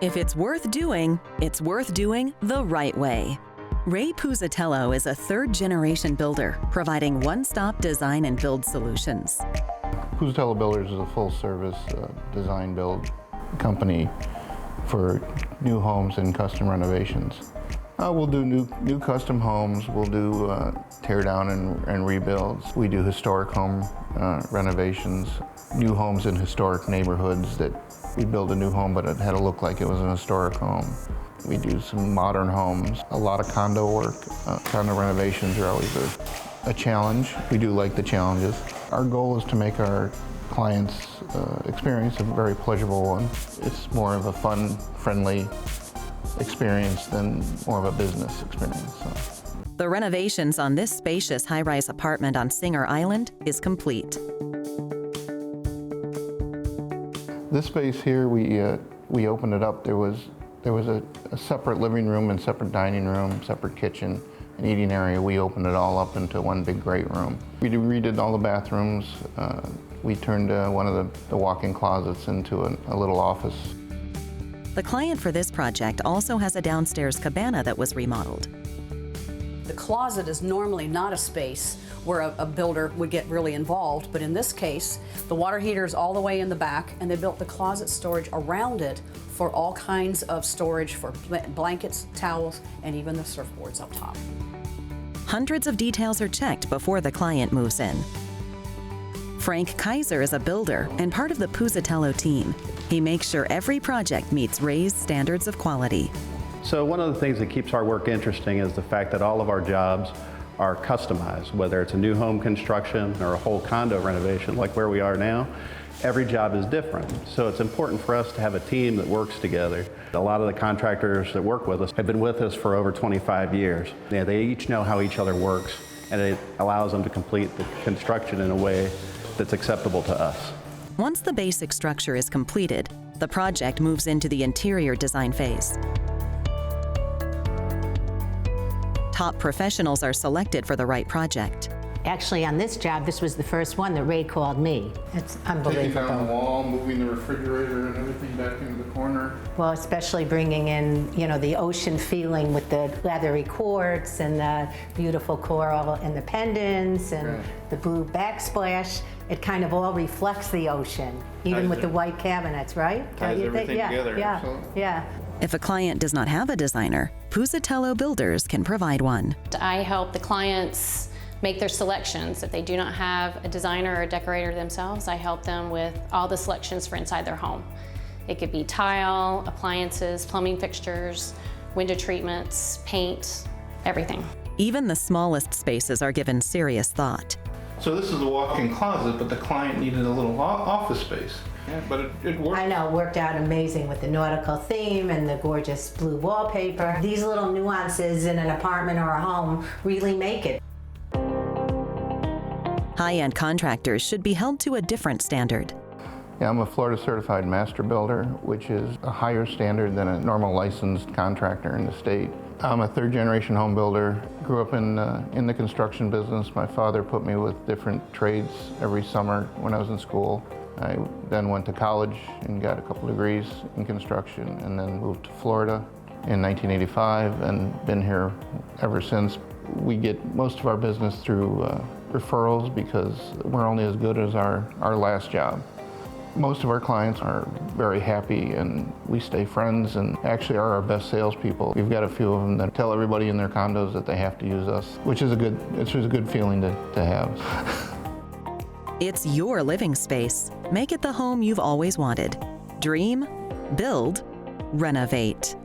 If it's worth doing the right way. Ray Puzzitiello is a third-generation builder providing one-stop design and build solutions. Puzzitiello Builders is a full-service design build company for new homes and custom renovations. We'll do new custom homes, we'll do tear down and rebuilds. We do historic home renovations, new homes in historic neighborhoods that we build a new home but it had to look like it was an historic home. We do some modern homes, a lot of condo work. Condo renovations are always a challenge. We do like the challenges. Our goal is to make our clients' experience a very pleasurable one. It's more of a fun, friendly experience than more of a business experience. So. The renovations on this spacious high-rise apartment on Singer Island is complete. This space here, we opened it up. There was a separate living room and separate dining room, separate kitchen and eating area. We opened it all up into one big great room. We redid all the bathrooms. We turned one of the walk-in closets into a little office. The client for this project also has a downstairs cabana that was remodeled. The closet is normally not a space where a builder would get really involved, but in this case, the water heater is all the way in the back, and they built the closet storage around it for all kinds of storage for blankets, towels, and even the surfboards up top. Hundreds of details are checked before the client moves in. Frank Kaiser is a builder and part of the Puzzitiello team. He makes sure every project meets Ray's standards of quality. So one of the things that keeps our work interesting is the fact that all of our jobs are customized, whether it's a new home construction or a whole condo renovation like where we are now. Every job is different, so it's important for us to have a team that works together. A lot of the contractors that work with us have been with us for over 25 years. They each know how each other works, and it allows them to complete the construction in a way that's acceptable to us. Once the basic structure is completed, the project moves into the interior design phase. Top professionals are selected for the right project. Actually, on this job, this was the first one that Ray called me. It's unbelievable. Taking down the wall, moving the refrigerator and everything back into the corner. Well, especially bringing in, the ocean feeling with the leathery quartz and the beautiful coral and the pendants and the blue backsplash. It kind of all reflects the ocean, even with the white cabinets, right? Ties everything together. Yeah. If a client does not have a designer, Puzzitiello Builders can provide one. I help the clients make their selections. If they do not have a designer or a decorator themselves, I help them with all the selections for inside their home. It could be tile, appliances, plumbing fixtures, window treatments, paint, everything. Even the smallest spaces are given serious thought. So this is a walk-in closet, but the client needed a little office space. Yeah, but it worked. I know, it worked out amazing with the nautical theme and the gorgeous blue wallpaper. These little nuances in an apartment or a home really make it. High-end contractors should be held to a different standard. Yeah, I'm a Florida certified master builder, which is a higher standard than a normal licensed contractor in the state. I'm a third-generation home builder. Grew up in the construction business. My father put me with different trades every summer when I was in school. I then went to college and got a couple degrees in construction and then moved to Florida in 1985 and been here ever since. We get most of our business through referrals because we're only as good as our last job. Most of our clients are very happy and we stay friends and actually are our best salespeople. We've got a few of them that tell everybody in their condos that they have to use us, which is a good feeling to have. It's your living space. Make it the home you've always wanted. Dream, build, renovate.